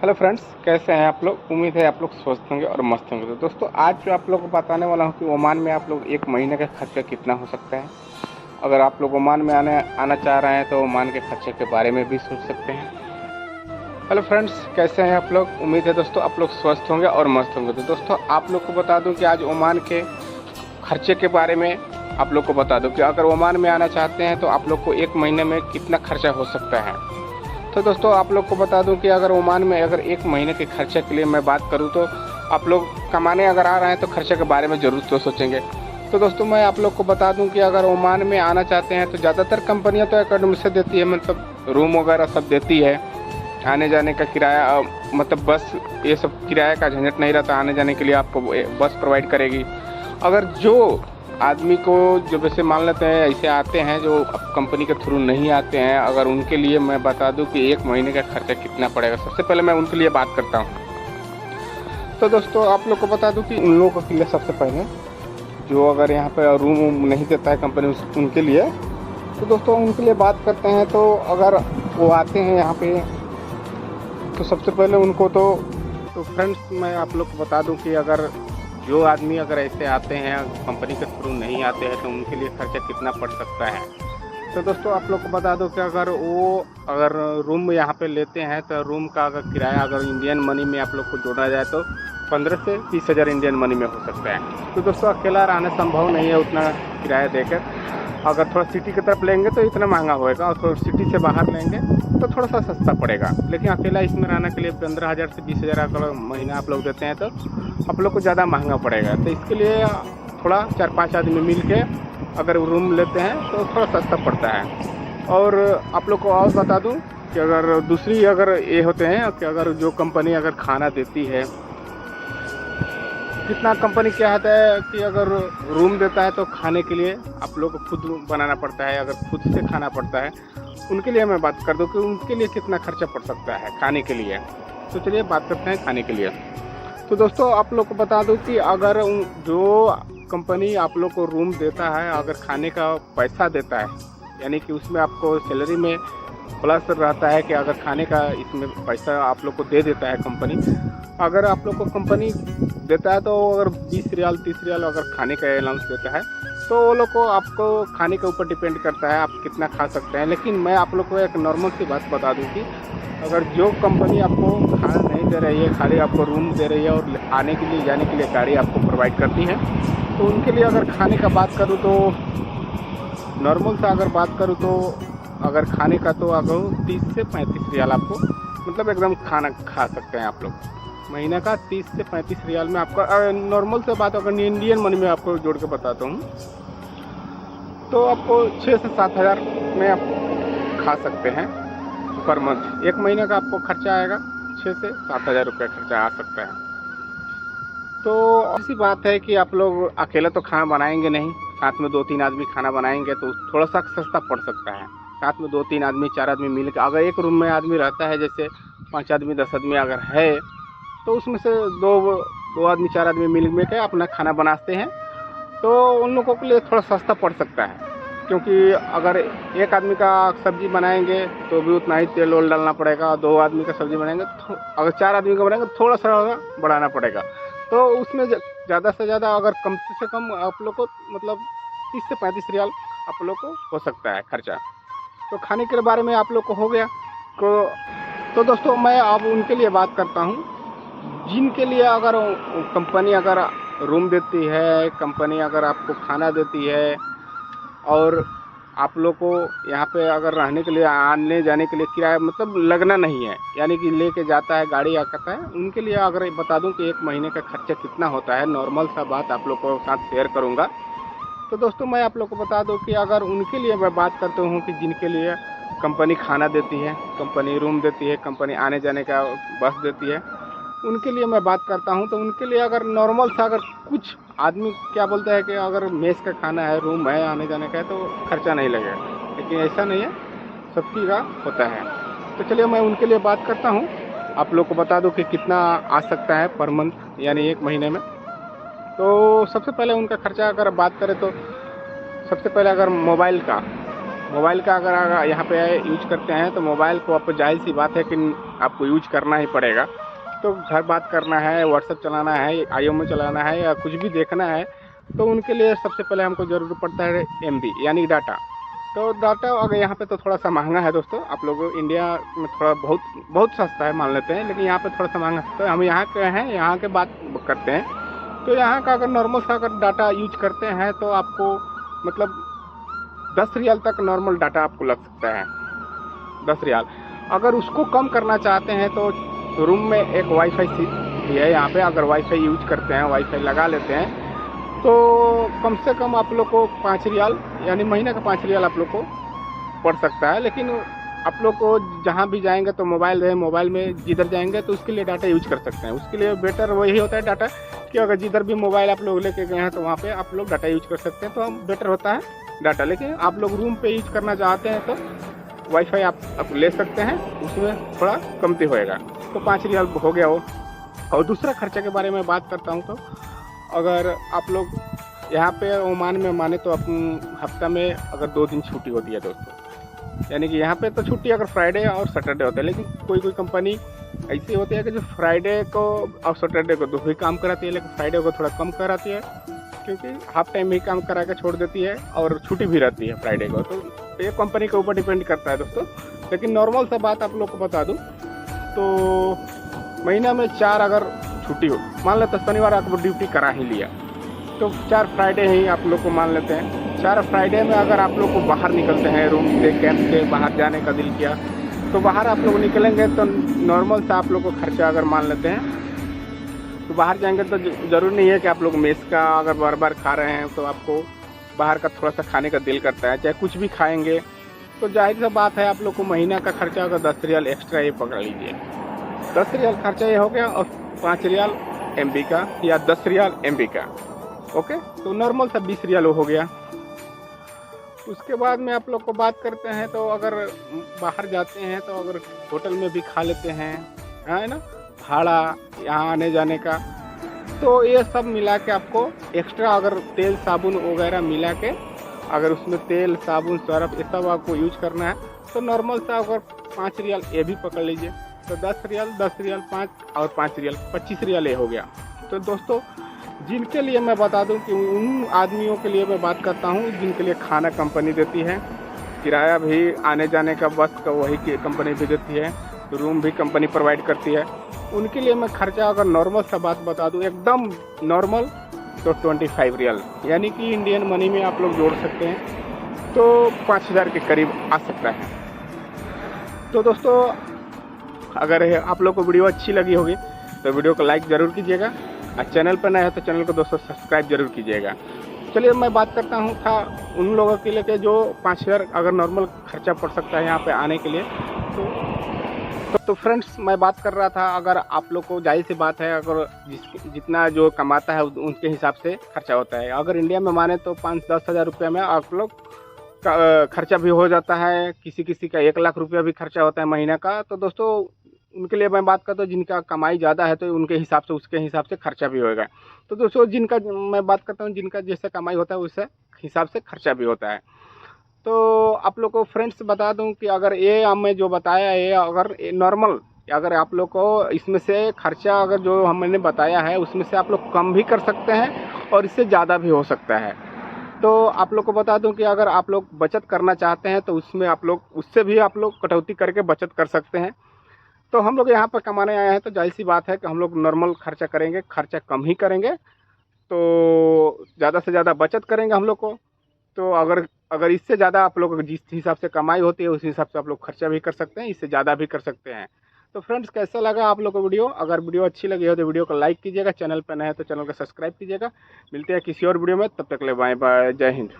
Hello friends, कैसे हैं आप लोग। उम्मीद है आप लोग स्वस्थ होंगे और मस्त होंगे। तो दोस्तों, आज जो आप लोग को बताने वाला हूं कि ओमान में आप लोग एक महीने का खर्चा कितना हो सकता है। अगर आप लोग ओमान में आना आना चाह रहे हैं तो ओमान के खर्चे के बारे में भी सोच सकते हैं। हेलो फ्रेंड्स, कैसे हैं आप लोग। उम्मीद है दोस्तों आप लोग स्वस्थ होंगे और मस्त होंगे। तो दोस्तों, आप लोग को बता दूं कि आज ओमान के खर्चे के बारे में आप लोग को बता दूं कि अगर ओमान में आना चाहते हैं तो आप लोग को एक महीने में कितना खर्चा हो सकता है। तो दोस्तों, आप लोग को बता दूं कि अगर ओमान में अगर एक महीने के खर्चे के लिए मैं बात करूं तो आप लोग कमाने अगर आ रहे हैं तो खर्चे के बारे में ज़रूर तो सोचेंगे। तो दोस्तों, मैं आप लोग को बता दूं कि अगर ओमान में आना चाहते हैं तो ज़्यादातर कंपनियां तो एकेडमी से देती है, मतलब रूम वगैरह सब देती है। आने जाने का किराया मतलब बस ये सब किराए का झंझट नहीं रहता। आने जाने के लिए आपको बस प्रोवाइड करेगी। अगर जो आदमी को जो वैसे मान लेते हैं ऐसे आते हैं जो कंपनी के थ्रू नहीं आते हैं, अगर उनके लिए मैं बता दूं कि एक महीने का खर्चा कितना पड़ेगा। सबसे पहले मैं उनके लिए बात करता हूं। तो दोस्तों, आप लोग को बता दूं कि उन लोगों के लिए सबसे पहले जो अगर यहाँ पे रूम नहीं देता है कंपनी उनके लिए, तो दोस्तों उनके लिए बात करते हैं। तो अगर वो आते हैं यहाँ पे तो सबसे पहले उनको तो फ्रेंड्स, मैं आप लोग को बता दूं कि अगर जो आदमी अगर ऐसे आते हैं कंपनी के थ्रू नहीं आते हैं तो उनके लिए खर्चा कितना पड़ सकता है। तो दोस्तों, आप लोग को बता दो कि अगर रूम यहाँ पे लेते हैं तो रूम का अगर किराया अगर इंडियन मनी में आप लोग को जोड़ा जाए तो 15 से 20 हज़ार इंडियन मनी में हो सकता है। तो दोस्तों, अकेला रहना संभव नहीं है उतना किराया देकर। अगर थोड़ा सिटी की तरफ लेंगे तो इतना महंगा होएगा, और थोड़ा सिटी से बाहर लेंगे तो थोड़ा सा सस्ता पड़ेगा। लेकिन अकेला इसमें रहने के लिए 15,000 से 20,000 अगर महीना आप लोग देते हैं तो आप लोग को ज़्यादा महंगा पड़ेगा। तो इसके लिए थोड़ा 4-5 आदमी मिल के अगर रूम लेते हैं तो थोड़ा सस्ता पड़ता है। और आप लोग को और बता दूं कि अगर दूसरी अगर ये होते हैं कि अगर जो कंपनी अगर खाना देती है, कितना कंपनी क्या होता है कि अगर रूम देता है तो खाने के लिए आप लोग को खुद बनाना पड़ता है, अगर खुद से खाना पड़ता है। उनके लिए मैं बात कर दूं कि उनके लिए कितना खर्चा पड़ सकता है खाने के लिए। तो चलिए बात करते हैं खाने के लिए। तो दोस्तों, आप लोग को बता दूं कि अगर जो कंपनी आप लोग को रूम देता है अगर खाने का पैसा देता है, यानी कि उसमें आपको सैलरी में प्लस रहता है कि अगर खाने का इसमें पैसा आप लोग को दे देता है कंपनी। अगर आप लोग को कंपनी देता है तो अगर 20 रियाल 30 रियाल अगर खाने का अलाउंस देता है तो वो लोग को आपको खाने के ऊपर डिपेंड करता है आप कितना खा सकते हैं। लेकिन मैं आप लोग को एक नॉर्मल सी बात बता दूं कि अगर जो कंपनी आपको खाना नहीं दे रही है, खाली आपको रूम दे रही है और आने के लिए जाने के लिए गाड़ी आपको प्रोवाइड करती है, तो उनके लिए अगर खाने का बात करूँ तो नॉर्मल सा अगर बात करूँ तो अगर खाने का तो अगर 30 से 35 रियाल आपको मतलब एकदम खाना खा सकते हैं आप लोग। महीने का 30 से 35 रियाल में आपका नॉर्मल से बात अगर इंडियन मनी में आपको जोड़ के बताता हूँ तो आपको 6 से 7 हज़ार में आप खा सकते हैं पर मंथ। एक महीने का आपको खर्चा आएगा 6 से 7 हज़ार रुपये खर्चा आ सकता है। तो ऐसी बात है कि आप लोग अकेले तो खाना बनाएंगे नहीं, साथ में 2-3 आदमी खाना बनाएंगे तो थोड़ा सा सस्ता पड़ सकता है। साथ में 2-3 आदमी 4 आदमी मिल के अगर एक रूम में आदमी रहता है, जैसे 5 आदमी 10 आदमी अगर है तो उसमें से दो आदमी 4 आदमी मिल के अपना खाना बनाते हैं तो उन लोगों के लिए थोड़ा सस्ता पड़ सकता है। क्योंकि अगर एक आदमी का सब्ज़ी बनाएंगे तो भी उतना ही तेल वोल डालना पड़ेगा, 2 आदमी का सब्ज़ी बनाएंगे तो अगर 4 आदमी का बनाएंगे तो थोड़ा सा बढ़ाना पड़ेगा। तो उसमें ज़्यादा से ज़्यादा अगर कम से कम आप लोग को मतलब 30 से 35 रियाल आप लोग को हो सकता है खर्चा। तो खाने के बारे में आप लोग को हो गया। तो दोस्तों, मैं अब उनके लिए बात करता हूँ जिनके लिए अगर कंपनी अगर रूम देती है, कंपनी अगर आपको खाना देती है और आप लोग को यहाँ पे अगर रहने के लिए आने जाने के लिए किराया मतलब लगना नहीं है, यानी कि लेके जाता है गाड़ी आता है, उनके लिए अगर बता दूं कि एक महीने का खर्चा कितना होता है, नॉर्मल सा बात आप लोग को साथ शेयर करूँगा। तो दोस्तों, मैं आप लोग को बता दूं कि अगर उनके लिए मैं बात करता हूँ कि जिनके लिए कंपनी खाना देती है, कंपनी रूम देती है, कंपनी आने जाने का बस देती है, उनके लिए मैं बात करता हूं। तो उनके लिए अगर नॉर्मल सा अगर कुछ आदमी क्या बोलता है कि अगर मेस का खाना है, रूम है, आने जाने का है तो खर्चा नहीं लगेगा, लेकिन ऐसा नहीं है, सबकी का होता है। तो चलिए मैं उनके लिए बात करता हूं, आप लोग को बता दूं कि कितना आ सकता है पर मंथ यानी एक महीने में। तो सबसे पहले उनका खर्चा अगर बात करें तो सबसे पहले अगर मोबाइल का मोबाइल का अगर यहाँ पे यूज करते हैं तो मोबाइल को आपको जाहिर सी बात है कि आपको यूज करना ही पड़ेगा। तो घर बात करना है, व्हाट्सएप चलाना है, आईएमओ चलाना है या कुछ भी देखना है, तो उनके लिए सबसे पहले हमको ज़रूरत पड़ता है एमबी यानी डाटा। तो डाटा अगर यहाँ पे तो थोड़ा सा महंगा है दोस्तों, आप लोग इंडिया में थोड़ा बहुत सस्ता है मान लेते हैं, लेकिन यहाँ पे थोड़ा सा महंगा। तो हम यहाँ के हैं, यहाँ के बात करते हैं। तो यहाँ का अगर नॉर्मल सा अगर डाटा यूज करते हैं तो आपको मतलब 10 रियाल तक नॉर्मल डाटा आपको लग सकता है, 10 रियाल। अगर उसको कम करना चाहते हैं तो रूम में एक वाईफाई भी है यहाँ पे, अगर वाईफाई यूज करते हैं, वाईफाई लगा लेते हैं, तो कम से कम आप लोग को 5 रियाल यानी महीने का 5 रियाल आप लोग को पड़ सकता है। लेकिन आप लोग को जहाँ भी जाएंगे तो मोबाइल है, मोबाइल में जिधर जाएंगे तो उसके लिए डाटा यूज कर सकते हैं। उसके लिए बेटर वही होता है डाटा कि अगर जिधर भी मोबाइल आप लोग लेके गए हैं तो वहाँ पे आप लोग डाटा यूज कर सकते हैं, तो बेटर होता है डाटा। लेकिन आप लोग रूम पे यूज करना चाहते हैं तो वाईफाई आप ले सकते हैं, उसमें थोड़ा कमती होएगा। तो 5 रियाल हो गया वो। और दूसरा खर्चे के बारे में बात करता हूँ, तो अगर आप लोग यहाँ पे ओमान में माने तो हफ्ता में अगर 2 दिन छुट्टी होती है दोस्तों, यानी कि यहाँ पे तो छुट्टी अगर फ्राइडे और सैटरडे होता है, लेकिन कोई कंपनी ऐसी होती है कि जो फ्राइडे को और सैटरडे को दो ही काम कराती है, लेकिन फ्राइडे को थोड़ा कम कराती है क्योंकि हाफ टाइम ही काम करा के छोड़ देती है और छुट्टी भी रहती है फ्राइडे को। तो ये कंपनी के ऊपर डिपेंड करता है दोस्तों। लेकिन नॉर्मल सा बात आप लोग को बता दूँ तो महीना में 4 अगर छुट्टी हो, मान लेते शनिवार आपको ड्यूटी करा ही लिया तो 4 फ्राइडे ही आप लोग को मान लेते हैं। 4 फ्राइडे में अगर आप लोग को बाहर निकलते हैं, रूम से कैंप से बाहर जाने का दिल किया तो बाहर आप लोग निकलेंगे तो नॉर्मल सा आप लोग को खर्चा अगर मान लेते हैं तो बाहर जाएंगे तो ज़रूरी नहीं है कि आप लोग मेस का अगर बार बार खा रहे हैं तो आपको बाहर का थोड़ा सा खाने का दिल करता है, चाहे कुछ भी खाएंगे तो जाहिर सा बात है आप लोग को महीना का खर्चा अगर 10 रियाल एक्स्ट्रा ये पकड़ लीजिए। 10 रियाल खर्चा ये हो गया और 5 रियाल एमबी का या 10 रियाल एमबी का, ओके। तो नॉर्मल सा 20 रियाल हो गया। उसके बाद में आप लोग को बात करते हैं तो अगर बाहर जाते हैं तो अगर होटल में भी खा लेते हैं, है ना, भाड़ा यहाँ आने जाने का, तो ये सब मिला के आपको एक्स्ट्रा अगर तेल साबुन वगैरह मिला के अगर उसमें तेल साबुन सर्फ ये सब आपको यूज करना है तो नॉर्मल सा अगर 5 रियाल ये भी पकड़ लीजिए तो 10 रियाल 5 और 5 रियाल 25 रियाल ये हो गया। तो दोस्तों जिनके लिए मैं बता दूं कि उन आदमियों के लिए मैं बात करता हूं जिनके लिए खाना कंपनी देती है, किराया भी आने जाने का बस का वही कंपनी भी देती है, रूम भी कंपनी प्रोवाइड करती है, उनके लिए मैं खर्चा अगर नॉर्मल सा बात बता दूं एकदम नॉर्मल तो 25 रियाल यानी कि इंडियन मनी में आप लोग जोड़ सकते हैं तो 5000 के करीब आ सकता है। तो दोस्तों अगर आप लोग को वीडियो अच्छी लगी होगी तो वीडियो को लाइक ज़रूर कीजिएगा और चैनल पर नए है तो चैनल को दोस्तों सब्सक्राइब जरूर कीजिएगा। चलिए मैं बात करता हूँ था उन लोगों के लिए कि जो 5000 अगर नॉर्मल खर्चा पड़ सकता है यहाँ पे आने के लिए। तो फ्रेंड्स मैं बात कर रहा था अगर आप लोग को जाहिर सी बात है अगर जितना जो कमाता है उनके हिसाब से खर्चा होता है। अगर इंडिया में माने तो 5-10 हज़ार रुपये में आप लोग का खर्चा भी हो जाता है, किसी का 1 लाख रुपया भी खर्चा होता है महीने का। तो दोस्तों उनके लिए मैं बात करता हूँ जिनका कमाई ज़्यादा है तो उनके हिसाब से उसके हिसाब से खर्चा भी होएगा। तो दोस्तों जिनका मैं बात करता हूँ जिनका जैसे कमाई होता है उस हिसाब से खर्चा भी होता है। तो आप लोग को फ्रेंड्स बता दूं कि अगर ये हमें जो बताया है अगर नॉर्मल अगर आप लोग को इसमें से खर्चा अगर जो हमने बताया है उसमें से आप लोग कम भी कर सकते हैं और इससे ज़्यादा भी हो सकता है। तो आप लोग को बता दूं कि अगर आप लोग बचत करना चाहते हैं तो उसमें आप लोग उससे भी आप लोग कटौती करके बचत कर सकते हैं। तो हम लोग यहाँ पर कमाने आए हैं तो जाहिर सी बात है कि हम लोग नॉर्मल खर्चा करेंगे, खर्चा कम ही करेंगे, तो ज़्यादा से ज़्यादा बचत करेंगे हम लोग को। तो अगर इससे ज़्यादा आप लोग जिस हिसाब से कमाई होती है उस हिसाब से आप लोग खर्चा भी कर सकते हैं, इससे ज़्यादा भी कर सकते हैं। तो फ्रेंड्स कैसा लगा आप लोग को वीडियो? अगर वीडियो अच्छी लगी हो तो वीडियो को लाइक कीजिएगा, चैनल पर नए हैं तो चैनल को सब्सक्राइब कीजिएगा। मिलते हैं किसी और वीडियो में, तब तक ले बाय बाय, जय हिंद।